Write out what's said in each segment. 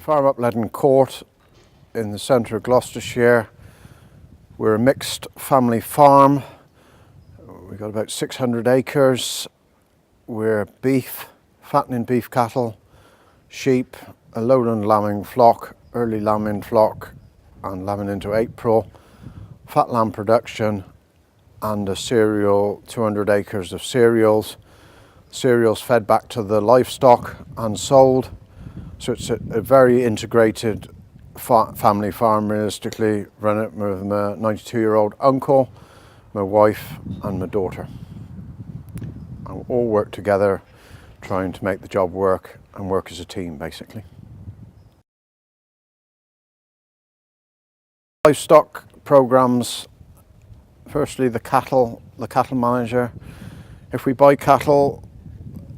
We farm up Leaden Court in the centre of Gloucestershire. We're a mixed family farm. We've got about 600 acres. We're beef, fattening beef cattle, sheep, a lowland lambing flock, early lambing flock and lambing into April, fat lamb production and a cereal, 200 acres of cereals. Cereals fed back to the livestock and sold. So it's a very integrated family farm, realistically. Run it with my 92-year-old uncle, my wife and my daughter. And we all work together, trying to make the job work and work as a team, basically. Livestock programs, firstly the cattle manager. If we buy cattle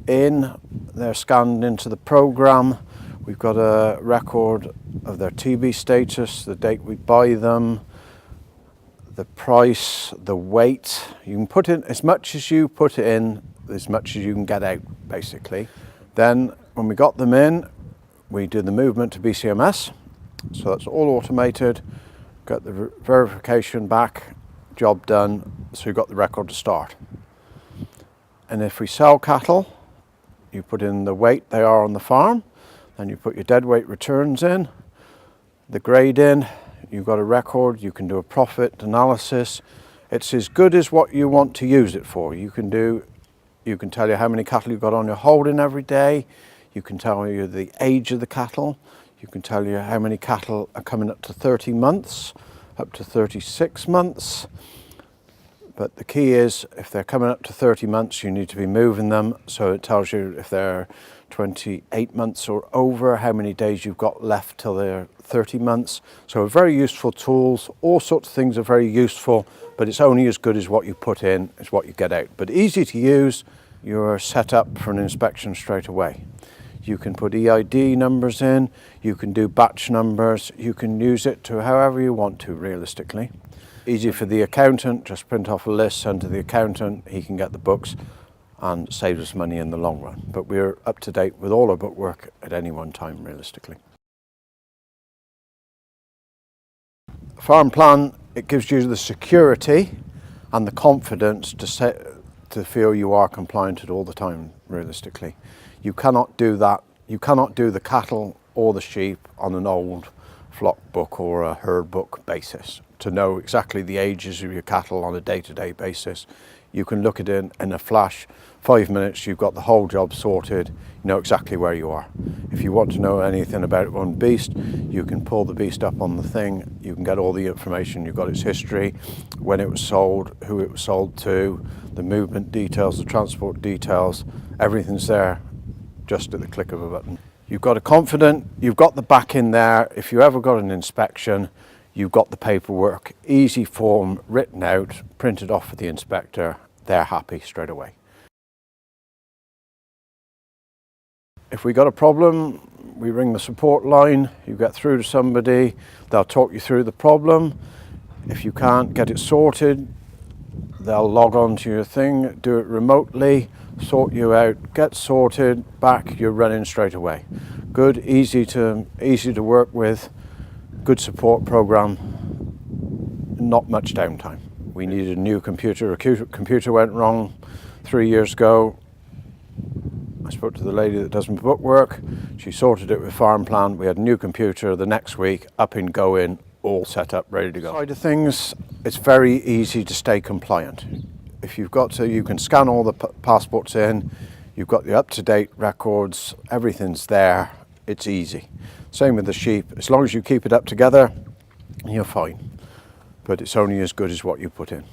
in, they're scanned into the program. We've got a record of their TB status, the date we buy them, the price, the weight. You can put in as much as you put in, as much as you can get out, basically. Then when we got them in, we do the movement to BCMS. So that's all automated. Got the verification back, job done, so you've got the record to start. And if we sell cattle, you put in the weight they are on the farm, then you put your dead weight returns in, the grade in, you've got a record, you can do a profit analysis. It's as good as what you want to use it for. You can tell you how many cattle you've got on your holding every day, you can tell you the age of the cattle, you can tell you how many cattle are coming up to 30 months, up to 36 months. But the key is, if they're coming up to 30 months, you need to be moving them. So it tells you if they're 28 months or over, how many days you've got left till they're 30 months. So very useful tools. All sorts of things are very useful, but it's only as good as what you put in, is what you get out. But easy to use. You're set up for an inspection straight away. You can put EID numbers in, you can do batch numbers, you can use it to however you want to, realistically. Easy for the accountant, just print off a list, send to the accountant, he can get the books and saves us money in the long run. But we're up to date with all our bookwork at any one time, realistically. Farm plan, it gives you the security and the confidence to feel you are compliant at all the time, realistically. You cannot do that. You cannot do the cattle or the sheep on an old flock book or a herd book basis to know exactly the ages of your cattle on a day-to-day basis. You can look at it in a flash, 5 minutes, you've got the whole job sorted, you know exactly where you are. If you want to know anything about one beast, you can pull the beast up on the thing, you can get all the information, you've got its history, when it was sold, who it was sold to, the movement details, the transport details, everything's there just at the click of a button. You've got a confident, you've got the back in there, if you ever got an inspection, you've got the paperwork, easy form, written out, printed off for the inspector, they're happy straight away. If we got a problem, we ring the support line, you get through to somebody, they'll talk you through the problem. If you can't get it sorted, they'll log on to your thing, do it remotely, sort you out, get sorted, back, you're running straight away. Good, easy to work with, good support program, not much downtime. We needed a new computer. A computer went wrong 3 years ago. I spoke to the lady that does my bookwork. She sorted it with Farmplan. We had a new computer the next week, up and going, all set up, ready to go. Side of things, it's very easy to stay compliant. If you've got to, you can scan all the passports in, you've got the up-to-date records, everything's there, it's easy. Same with the sheep, as long as you keep it up together, you're fine. But it's only as good as what you put in.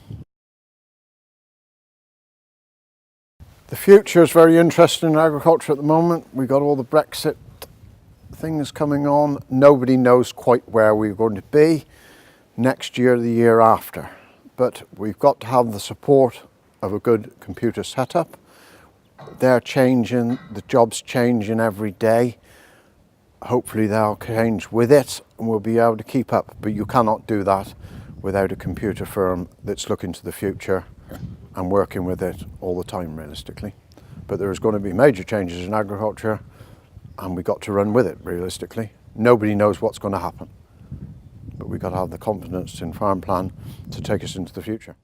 The future is very interesting in agriculture at the moment. We've got all the Brexit things coming on. Nobody knows quite where we're going to be next year, the year after. But we've got to have the support of a good computer setup. They're changing, the job's changing every day. Hopefully they'll change with it and we'll be able to keep up. But you cannot do that without a computer firm that's looking to the future and working with it all the time, realistically. But there's going to be major changes in agriculture and we've got to run with it, realistically. nobody knows what's going to happen. But we've got to have the confidence in Farmplan to take us into the future.